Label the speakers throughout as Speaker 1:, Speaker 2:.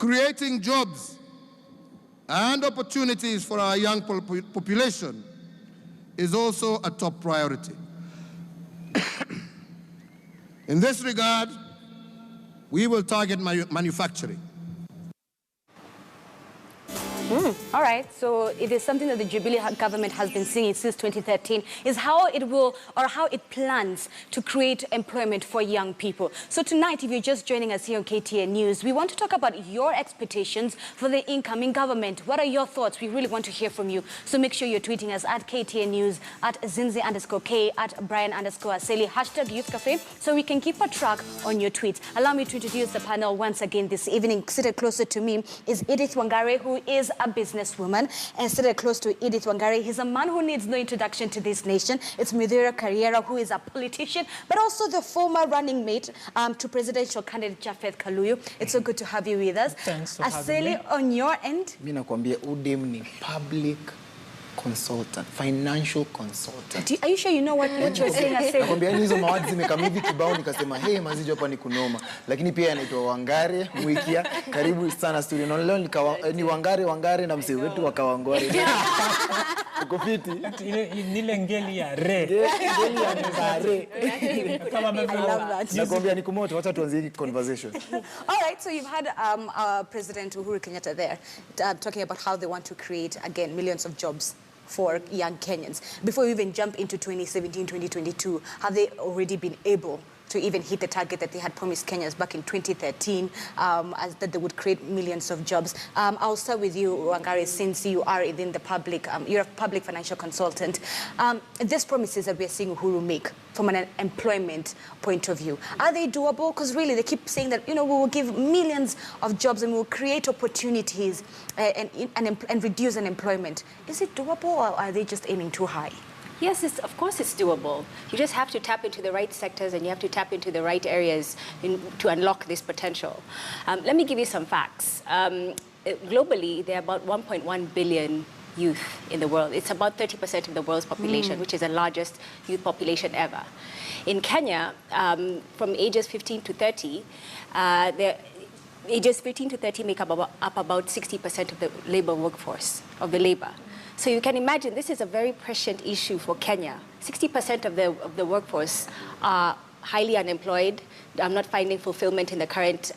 Speaker 1: creating jobs and opportunities for our young population is also a top priority. In this regard, we will target manufacturing.
Speaker 2: All right, so it is something that the Jubilee government has been singing since 2013, is how it will, or how it plans to create employment for young people. So tonight, if you're just joining us here on KTN News, we want to talk about your expectations for the incoming government. What are your thoughts? We really want to hear from you. So make sure you're tweeting us at KTN News, at Zinzi_K, at Brian_Aseli, hashtag Youth Cafe, so we can keep a track on your tweets. Allow me to introduce the panel once again this evening. Seated closer to me is Edith Wangare, who is a businesswoman, and seated close to Edith Wangare, he's a man who needs no introduction to this nation. It's Muthiora Kariara, who is a politician, but also the former running mate to presidential candidate Japheth Kaluyu. It's so good to have you with us.
Speaker 3: Thanks for having me.
Speaker 2: Aseli, on your end?
Speaker 3: Mina kwambia udem ni public consultant, financial consultant.
Speaker 2: Are you sure you know what you're saying, Aseli?
Speaker 3: Nakwambia hizo mawazi zimekamili kibao nikasema hey manzijo hapa ni kunoma. Lakini pia anaitwa Wangare Mwikia. Karibu sana studio. Na leo ni Wangare na mzee wetu wa Kawangware. Uko fiti?
Speaker 4: Nile ngeli ya re.
Speaker 3: Ngeli ya re.
Speaker 2: I love that.
Speaker 3: Nakwambia ni kumoto, wacha tuanze conversation.
Speaker 2: All right, so you've had President Uhuru Kenyatta there talking about how they want to create again millions of jobs for young Kenyans. Before we even jump into 2017, 2022, have they already been able to even hit the target that they had promised Kenyans back in 2013, as that they would create millions of jobs? I'll start with you, Wangare, since you are within the public, you're a public financial consultant. These promises that we're seeing Uhuru make from an employment point of view, are they doable? Because really they keep saying that, you know, we will give millions of jobs and we will create opportunities and reduce unemployment. Is it doable, or are they just aiming too high?
Speaker 5: Yes, of course it's doable. You just have to tap into the right sectors and you have to tap into the right areas to unlock this potential. Let me give you some facts. Globally, there are about 1.1 billion youth in the world. It's about 30% of the world's population, which is the largest youth population ever. In Kenya, from ages 15 to 30, ages 15 to 30 make up about 60% of the labor workforce, of the labor. So you can imagine this is a very prescient issue for Kenya. 60% of the workforce are highly unemployed. I'm not finding fulfillment in the current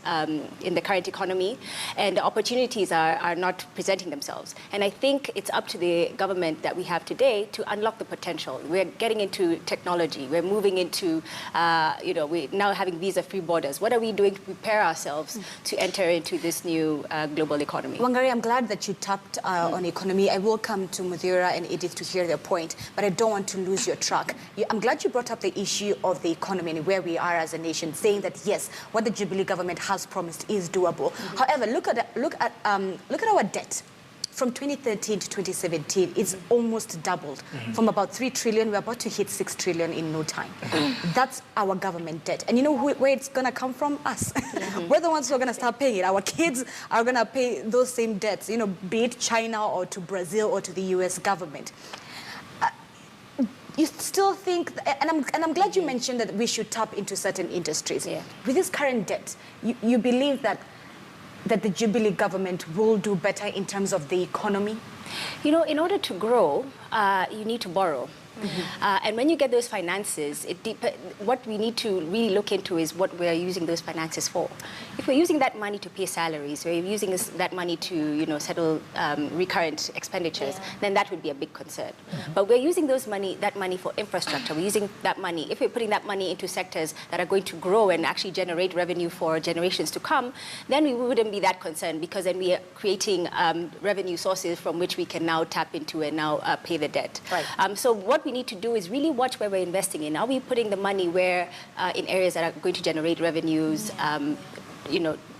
Speaker 5: economy, and the opportunities are not presenting themselves. And I think it's up to the government that we have today to unlock the potential. We're getting into technology. We're moving into, we're now having visa-free borders. What are we doing to prepare ourselves to enter into this new global economy?
Speaker 2: Wangari, I'm glad that you tapped on economy. I will come to Muthiora and Edith to hear their point, but I don't want to lose your track. I'm glad you brought up the issue of the economy and where we are as a nation, saying that yes, what the Jubilee government has promised is doable. However, look at our debt. From 2013 to 2017, it's almost doubled. From about 3 trillion, we're about to hit 6 trillion in no time. That's our government debt. And you know where it's going to come from? Us. We're the ones who are going to start paying it. Our kids are going to pay those same debts, you know, be it China or to Brazil or to the US government. You still think, and I'm glad you mentioned that we should tap into certain industries.
Speaker 5: Yeah.
Speaker 2: With this current debt, you believe that the Jubilee government will do better in terms of the economy?
Speaker 5: You know, in order to grow, you need to borrow. And when you get those finances, what we need to really look into is what we're using those finances for. If we're using that money to pay salaries, we're using that money to, settle recurrent expenditures, then that would be a big concern. But we're using that money for infrastructure. We're using that money, if we're putting that money into sectors that are going to grow and actually generate revenue for generations to come, then we wouldn't be that concerned, because then we are creating revenue sources from which we can now tap into and now pay the debt.
Speaker 2: Right.
Speaker 5: So what we need to do is really watch where we're investing in. Are we putting the money where in areas that are going to generate revenues,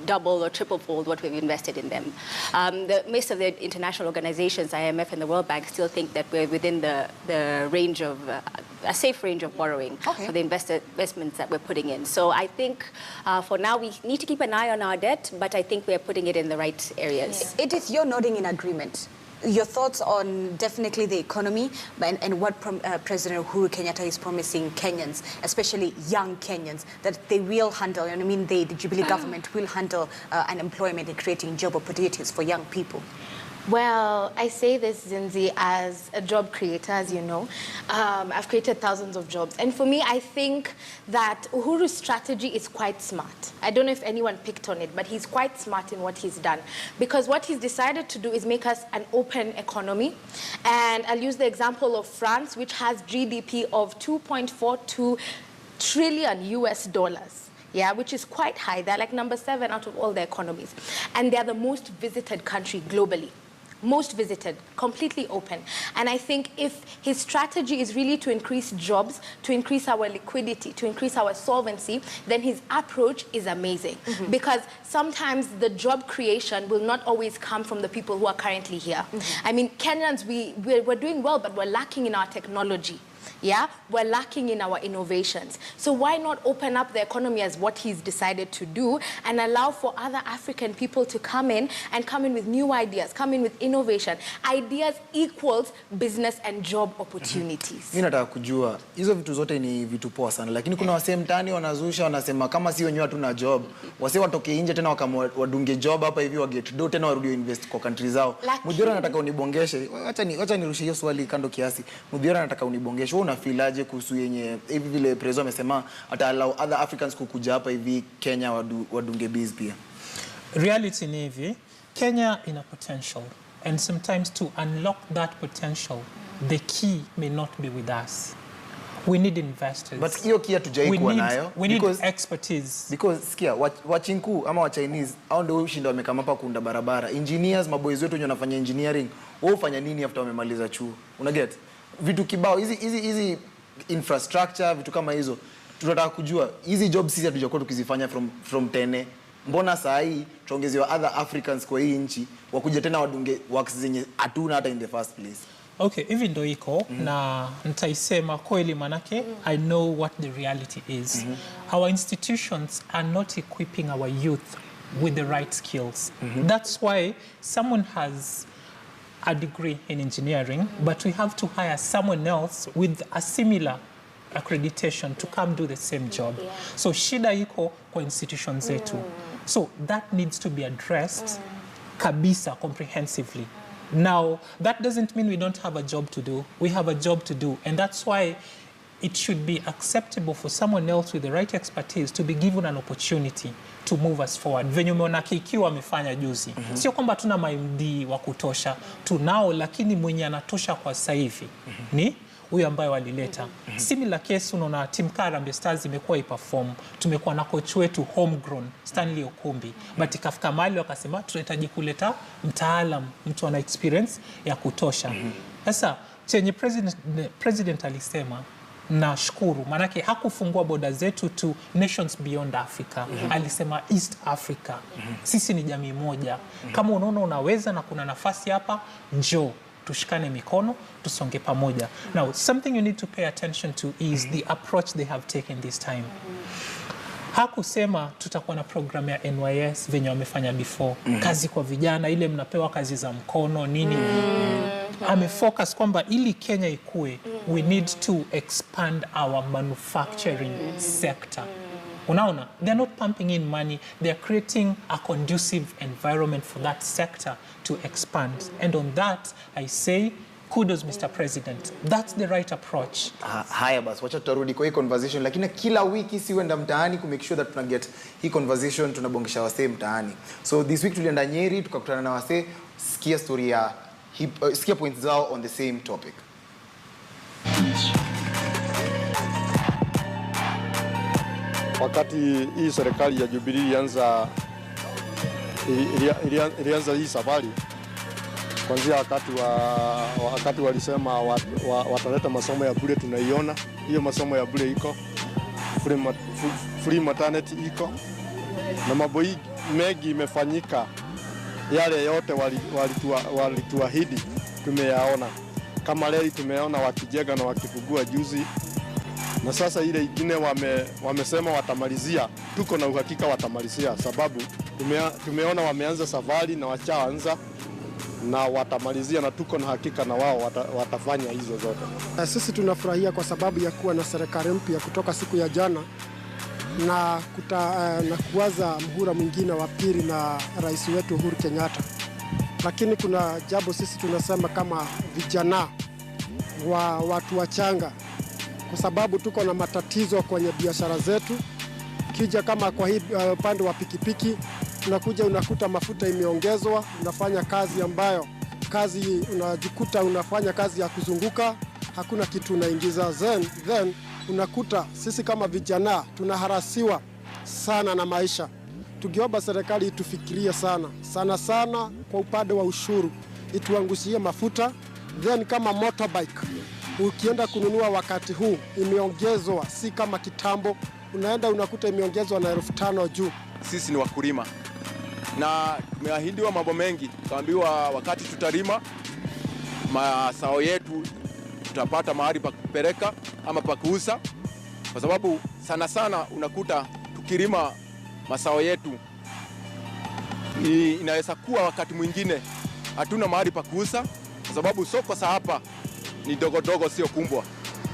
Speaker 5: double or triple-fold what we've invested in them? Most of the international organizations, IMF and the World Bank, still think that we're within the range of, a safe range of borrowing for the investments that we're putting in. So I think for now we need to keep an eye on our debt, but I think we're putting it in the right areas.
Speaker 2: Edith, you're nodding in agreement. your thoughts on definitely the economy and what President Uhuru Kenyatta is promising Kenyans, especially young Kenyans, that they will handle, and I mean the Jubilee government will handle unemployment and creating job opportunities for young people.
Speaker 6: Well, I say this, Zinzi, as a job creator, as you know. I've created thousands of jobs. And for me, I think that Uhuru's strategy is quite smart. I don't know if anyone picked on it, but he's quite smart in what he's done. Because what he's decided to do is make us an open economy. And I'll use the example of France, which has GDP of 2.42 trillion US dollars. Yeah, which is quite high. They're like number 7 out of all the economies. And they're the most visited country globally. Most visited, completely open. And I think if his strategy is really to increase jobs, to increase our liquidity, to increase our solvency, then his approach is amazing. Because sometimes the job creation will not always come from the people who are currently here. I mean, Kenyans, we're doing well, but we're lacking in our technology. Yeah, we're lacking in our innovations. So why not open up the economy as what he's decided to do and allow for other African people to come in with new ideas, come in with innovation. Ideas equals business and job opportunities.
Speaker 3: Mimi nataka kujua hizo vitu zote ni vitu poa sana, lakini kuna wasee mtaani wanazusha wanasema kama si wenyewe hatuna job, wasee watoke nje tena wadunge job hapa hivi wa get do tena warudi invest kwa country zao. Muthiora nataka unibongeshe. Acha nirushe hiyo swali kando kiasi. Muthiora nataka unibongeshe. Wewe unafeel aje kuhusu yenye hivi vile prezo amesema ata allow other Africans kukuja hapa hivi Kenya wadunge biz pia?
Speaker 4: Reality ni hivi, Kenya ina potential, and sometimes to unlock that potential the key may not be with us. We need investors.
Speaker 3: But hiyo kia tujaikuwa nayo.
Speaker 4: We need expertise. Because
Speaker 3: sikia wachinku ama wa Chinese au ndio ushinda wamekama hapa kuunda barabara. Engineers, maboys wetu wenye wanafanya engineering, wao ufanya nini after wamemaliza chuo? Una get? Vitu kibao hizi infrastructure, vitu kama hizo tunataka kujua hizi jobs sisi hatujakuwa tukizifanya from tene. Mbona saa hii tuongezewa other Africans kwa hii nchi wakuja tena wadunge works zenye hatuna hata in the first place?
Speaker 4: Okay, even ndo iko na nitaisema kweli manake I know what the reality is. Our institutions are not equipping our youth with the right skills. That's why someone has a degree in engineering, but we have to hire someone else with a similar accreditation to come do the same job. So shida iko kwa institutions zetu. So that needs to be addressed kabisa comprehensively. Now, that doesn't mean we don't have a job to do. We have a job to do, and that's why it should be acceptable for someone else with the right expertise to be given an opportunity to move us forward. Venye umeona KQ wamefanya juzi. Sio kwamba tuna MD wa kutosha. Tunao, lakini mwenye anatosha kwa sasa hivi ni huyu ambaye walileta. Similar case unaona team Harambee Stars imekuwa iperform. Tumekuwa na coach wetu homegrown Stanley Okumbi. But ikafika mahali wakasema tunahitaji kuleta mtaalam, mtu ana experience ya kutosha. Sasa chenye president alisema na shukuru, manake hakufungua border zetu to nations beyond Africa. Alisema East Africa. Sisi ni jamii moja. Kama unaona unaweza na kuna nafasi hapa, njoo tushikane mikono, tusonge pamoja. Now, something you need to pay attention to is the approach they have taken this time. Hakusema tutakuwa na program ya NYS venye wamefanya before. Kazi kwa vijana, ile mnapewa kazi za mkono, nini. Amefocus kwamba ili Kenya ikue, we need to expand our manufacturing sector. Unaona, they're not pumping in money, they're creating a conducive environment for that sector to expand. And on that, I say, kudos, Mr. President. That's the right approach.
Speaker 3: Haya basi, wacha tutarudi kwa hii conversation, lakini kila wiki siwenda mtaani ku make sure that tuna get hii conversation, tunabongesha wasee mtaani. So this week tulienda Nyeri, tukakutana na wasee, sikia story ya sikia points zao on the same topic.
Speaker 7: Wakati hii serikali ya Jubilee ilianza hii safari, kuanzia wakati walisema wataleta masomo ya bure, tunaiona hiyo masomo ya bure iko, free maternity iko, na mambo mengi imefanyika. Yale yote walituahidi tumeyaona. Kama leo tumeona wakijenga na wakifungua juzi, na sasa ile ingine wamesema watamalizia. Tuko na uhakika watamalizia, sababu tumeona wameanza safari na wachaanza na watamalizia, na tuko na hakika na wao watafanya hizo zote.
Speaker 8: Sisi tunafurahia kwa sababu ya kuwa na serikali mpya kutoka siku ya jana na kuanza muhula mwingine wa pili na rais wetu Uhuru Kenyatta. Lakini kuna jambo sisi tunasema kama vijana wa watu wachanga, kwa sababu tuko na matatizo kwenye biashara zetu. Kija kama kwa hii upande wa pikipiki, unakuja unakuta mafuta imeongezwa, unafanya kazi ambayo unajikuta unafanya kazi ya kuzunguka, hakuna kitu unaingiza. Then unakuta sisi kama vijana tunaharasiwa sana na maisha. Tukiomba serikali itufikirie sana kwa upande wa ushuru, ituangushie mafuta. Then kama motorbike ukienda kununua wakati huu imeongezwa, si kama kitambo, unaenda unakuta imeongezwa na 5,000 juu.
Speaker 9: Sisi ni wakulima na tumeahidiwa mambo mengi. Tukaambiwa wakati tutalima mazao yetu tutapata mahali pa kupeleka ama pa kuuza, kwa sababu sana unakuta tukilima mazao yetu inaweza kuwa wakati mwingine hatuna mahali pa kuuza, kwa sababu soko za hapa ni dogo sio kubwa.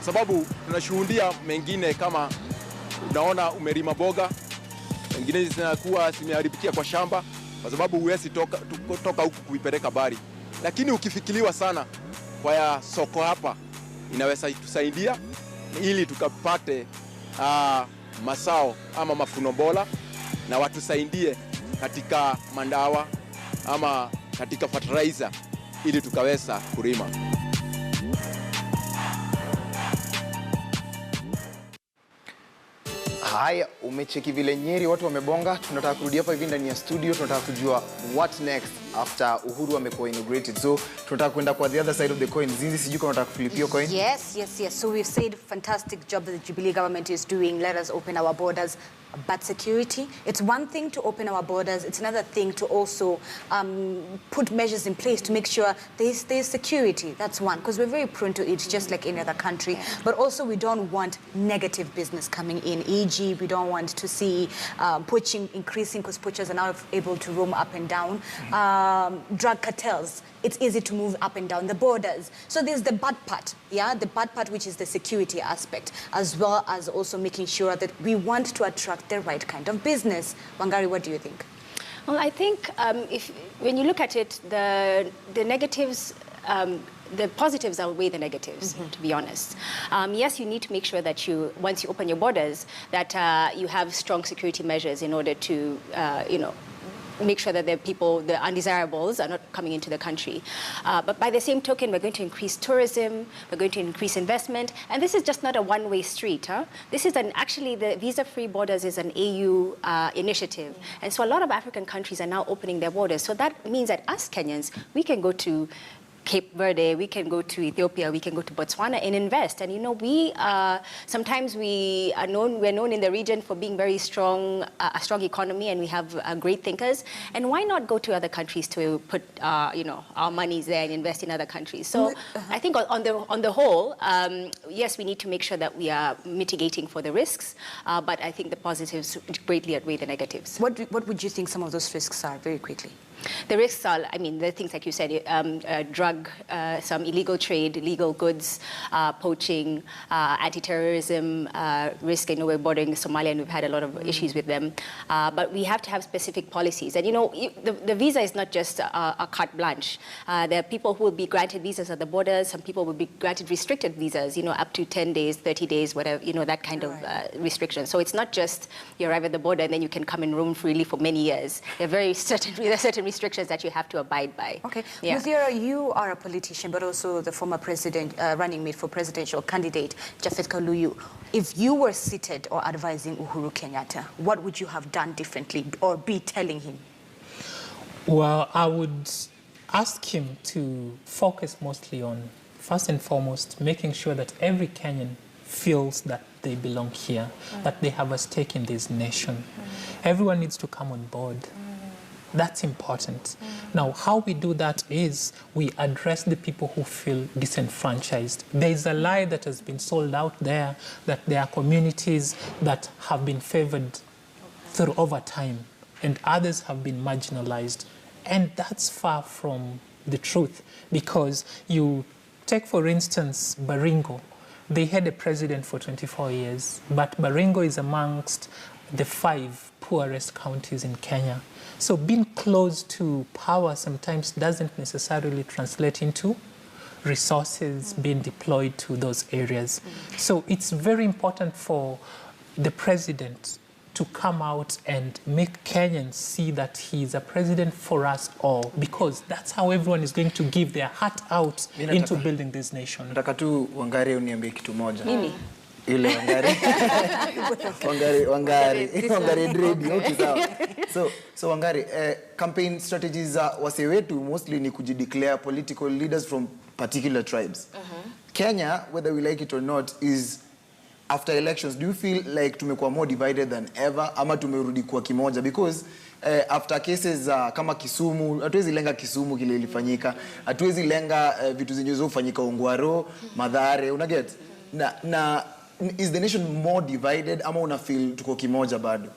Speaker 9: Sababu tunashuhudia mengine, kama unaona umelima boga, wengine zinakuwa zimeharibikia kwa shamba, kwa sababu huwezi toka huku kuipeleka bari. Lakini ukifikiriwa sana kwa ya soko hapa, inaweza tusaidia ili tukapate mazao ama mafuno bora, na watusaidie katika mandawa ama katika fertilizer ili tukaweza kulima.
Speaker 3: Haya, umecheki vile Nyeri watu wamebonga. Tunataka kurudi hapa hivi ndani ya studio, tunataka kujua what next after Uhuru amekuwa inaugurated. So tunataka kwenda kwa the other side of the coin. Zinzi, sijui kama unataka flip your coin.
Speaker 2: Yes. So we've said fantastic job that the Jubilee government is doing. Let us open our borders. But security, it's one thing to open our borders, it's another thing to also put measures in place to make sure there's security. That's one, because we're very prone to it, just like any other country. But also we don't want negative business coming in, e.g. we don't want to see poaching increasing, because poachers are now able to roam up and down. Drug cartels, it's easy to move up and down the borders. So there's the bad part, the bad part, which is the security aspect, as well as also making sure that we want to attract the right kind of business. Wangari, what do you think?
Speaker 5: Well, I think when you look at it, the negatives, the positives outweigh the negatives, to be honest. Yes, you need to make sure that once you open your borders, that you have strong security measures in order to, make sure that the undesirables are not coming into the country. But by the same token, we're going to increase tourism, we're going to increase investment, and this is just not a one-way street. This is actually the visa-free borders is an AU initiative. And so a lot of African countries are now opening their borders. So that means that us Kenyans, we can go to Cape Verde, we can go to Ethiopia, we can go to Botswana and invest. And we sometimes we're known in the region for being very strong, a strong economy, and we have great thinkers. And why not go to other countries to put our monies there and invest in other countries? So I think on the whole, yes, we need to make sure that we are mitigating for the risks, but I think the positives greatly outweigh the negatives.
Speaker 2: What would you think some of those risks are, very quickly?
Speaker 5: The risks are, the things like you said, drug, some illegal trade, illegal goods, poaching, anti-terrorism risk. I know we're bordering Somalia and we've had a lot of issues with them. But we have to have specific policies. And the visa is not just a carte blanche. There are people who will be granted visas at the borders. Some people will be granted restricted visas, up to 10 days, 30 days, whatever, that kind of restriction. So it's not just you arrive at the border and then you can come and roam freely for many years. There are certain restrictions that you have to abide by.
Speaker 2: Okay.
Speaker 5: Yeah.
Speaker 2: Muthiora, you are a politician, but also the former president, running mate for presidential candidate, Japhet Kaluyu. If you were seated or advising Uhuru Kenyatta, what would you have done differently or be telling him?
Speaker 4: Well, I would ask him to focus mostly on, first and foremost, making sure that every Kenyan feels that they belong here, that they have a stake in this nation. Everyone needs to come on board. That's important. Now, how we do that is we address the people who feel disenfranchised. There is a lie that has been sold out there that there are communities that have been favored over time and others have been marginalized. And that's far from the truth. Because you take, for instance, Baringo. They had a president for 24 years, but Baringo is amongst the 5 poorest counties in Kenya. So being close to power sometimes doesn't necessarily translate into resources being deployed to those areas. So it's very important for the president to come out and make Kenyans see that he is a president for us all, because that's how everyone is going to give their heart out into building this nation.
Speaker 3: Nataka tu Wangari uniambie kitu moja.
Speaker 5: Mimi?
Speaker 3: Ile Wangari dread, okay, sawa. So Wangari, campaign strategies za wase wetu mostly ni kujideclare political leaders from particular tribes. Kenya, whether we like it or not, is after elections. Do you feel like tumekuwa more divided than ever ama tumerudi kwa kimoja? Because after cases kama Kisumu, hatuwezi lenga Kisumu kile ilifanyika, hatuwezi lenga vitu zenye zofanyika Ongwaro, Mathare, una get? Na is the nation more divided ama una feel tuko kimoja bado?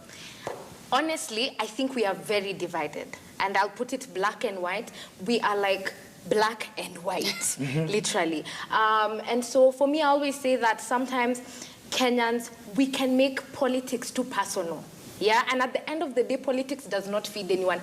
Speaker 6: Honestly, I think we are very divided. And I'll put it black and white. We are like black and white, literally. And so for me, I always say that sometimes Kenyans, we can make politics too personal. Yeah, and at the end of the day, politics does not feed anyone.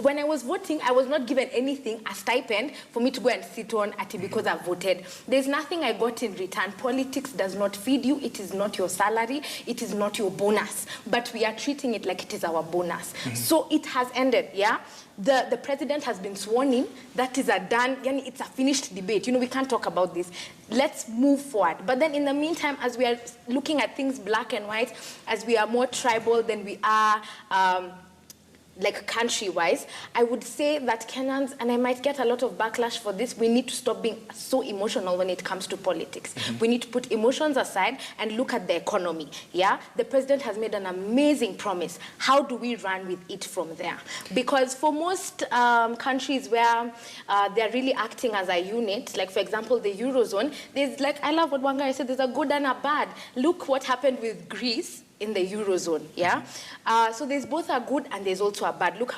Speaker 6: When I was voting, I was not given anything, a stipend, for me to go and sit on at it because I voted. There's nothing I got in return. Politics does not feed you. It is not your salary. It is not your bonus. But we are treating it like it is our bonus. So it has ended, yeah? The president has been sworn in. That is a done, it's a finished debate. You know, we can't talk about this. Let's move forward. But then in the meantime, as we are looking at things black and white, as we are more tribal than we are like country-wise, I would say that Kenyans, and I might get a lot of backlash for this, we need to stop being so emotional when it comes to politics. We need to put emotions aside and look at the economy, yeah? The president has made an amazing promise. How do we run with it from there? Because for most countries where they're really acting as a unit, like for example, the Eurozone, there's like, I love what Wangari said, there's a good and a bad. Look what happened with Greece in the Eurozone, yeah? So there's both a good and there's also a bad. Look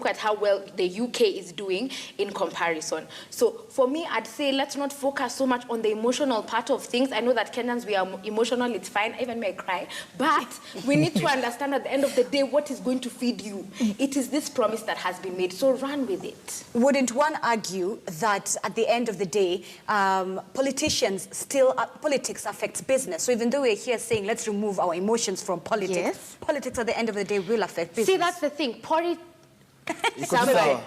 Speaker 6: at how well the UK is doing in comparison. So for me, I'd say let's not focus so much on the emotional part of things. I know that Kenyans, we are emotional, it's fine, I even may cry. But we need to understand at the end of the day what is going to feed you. It is this promise that has been made, so run with it.
Speaker 2: Wouldn't one argue that at the end of the day, politics affects business? So even though we're here saying let's remove our emotions from politics,
Speaker 6: Yes.
Speaker 2: Politics at the end of the day will affect business.
Speaker 6: See, that's the thing. Somebody.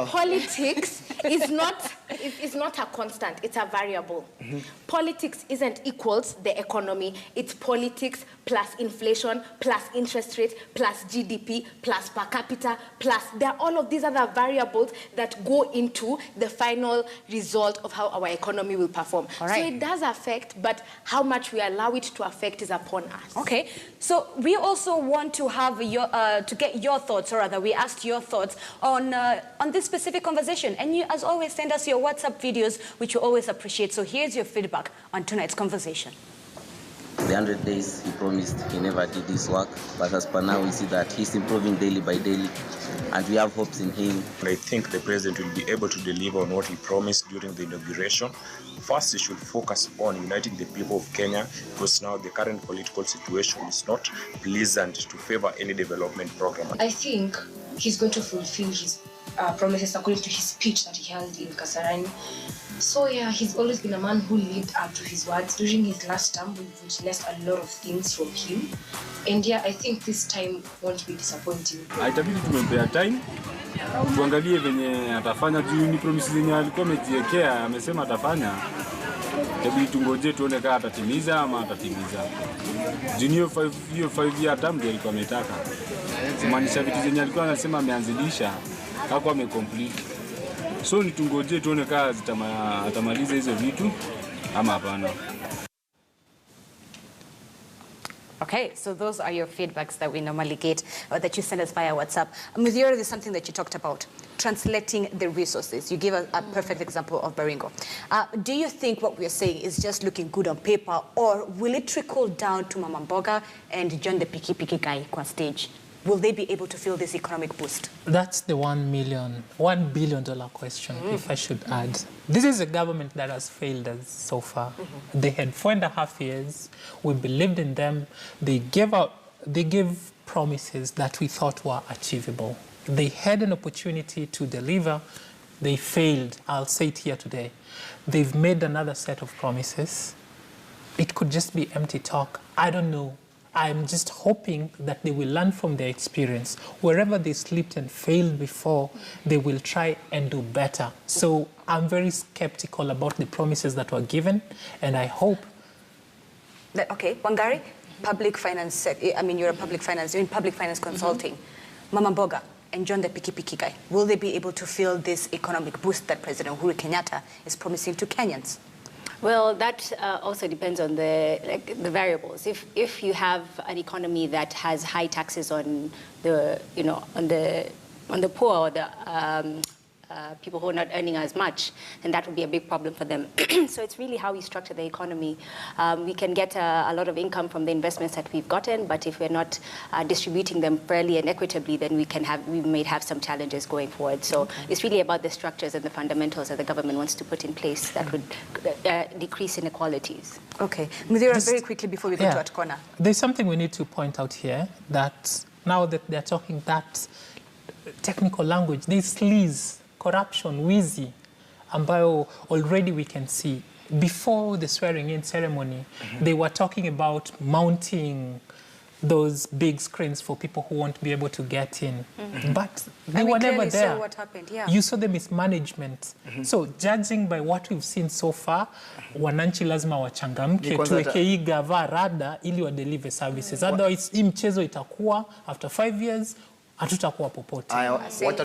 Speaker 6: Politics is not a constant, it's a variable. Politics isn't equals the economy, it's politics plus inflation, plus interest rate, plus GDP, plus per capita, plus there are all of these other variables that go into the final result of how our economy will perform.
Speaker 2: All right.
Speaker 6: So it does affect, but how much we allow it to affect is upon us.
Speaker 2: Okay, so we also want to have to get your thoughts, or rather, we asked your thoughts on this specific conversation. And you, as always, send us your WhatsApp videos, which we always appreciate. So here's your feedback on tonight's conversation.
Speaker 10: The 100 days he promised, he never did his work. But as per now, we see that he's improving daily by daily, and we have hopes in him.
Speaker 11: I think the president will be able to deliver on what he promised during the inauguration. First, he should focus on uniting the people of Kenya, because now the current political situation is not pleasant to favor any development program.
Speaker 12: I think he's going to fulfill his promises according to his speech that he held in Kasarani. So yeah, he's always been a man who lived up to his words. During his last term, we've witnessed a lot of things from him. And yeah, I think this time won't be disappointing.
Speaker 13: Itabidi tumempea time. Tuangalie venye atafanya juu ni promises zenye alikuwa amejiwekea, amesema atafanya. Itabidi tungoje tuone kama atatimiza ama atatimiza. Juu hiyo 5 year term ndio alikuwa ametaka. Kumaanisha vitu zenye alikuwa anasema ameanzilisha, hakuwa amecomplete. So nitungoje tuone kama atamaliza hizo vitu ama hapana.
Speaker 2: Okay, so those are your feedbacks that we normally get, or that you send us via WhatsApp. Muthiora, there's something that you talked about, translating the resources. You gave a perfect example of Baringo. Do you think what we're saying is just looking good on paper, or will it trickle down to Mama Mboga and John the Piki Piki guy on stage? will they be able to feel this economic boost?
Speaker 4: That's the $1 billion question, if I should add. This is a government that has failed us so far. They had 4.5 years. We believed in them. They gave promises that we thought were achievable. They had an opportunity to deliver. They failed. I'll say it here today. They've made another set of promises. It could just be empty talk. I don't know. I'm just hoping that they will learn from their experience. Wherever they slipped and failed before, they will try and do better. So I'm very skeptical about the promises that were given, and I hope
Speaker 2: that, okay, Wangari, public finance, I mean, you're a public finance, you're in public finance consulting. Mama Mboga and John the Pikipiki guy, will they be able to feel this economic boost that President Uhuru Kenyatta is promising to Kenyans?
Speaker 5: Well, that also depends on the variables. If you have an economy that has high taxes on the on the poor or the people who are not earning as much, then that would be a big problem for them. So it's really how we structure the economy. We can get a lot of income from the investments that we've gotten, but if we're not distributing them fairly and equitably, then we may have some challenges going forward. So it's really about the structures and the fundamentals that the government wants to put in place that would decrease inequalities.
Speaker 2: Okay. Muthiora, very quickly before we go to Atkona.
Speaker 4: There's something we need to point out here, that now that they're talking that technical language, there's sleaze, corruption, wizi, ambayo already we can see. Before the swearing-in ceremony, they were talking about mounting those big screens for people who won't be able to get in. But they were never there.
Speaker 2: Saw what happened,
Speaker 4: You saw the mismanagement. So judging by what we've seen so far, wananchi lazima wachangamke, tuweke hii gava rada ili wa deliver services. Otherwise, hii mchezo itakuwa, after 5 years, hatutakuwa popote.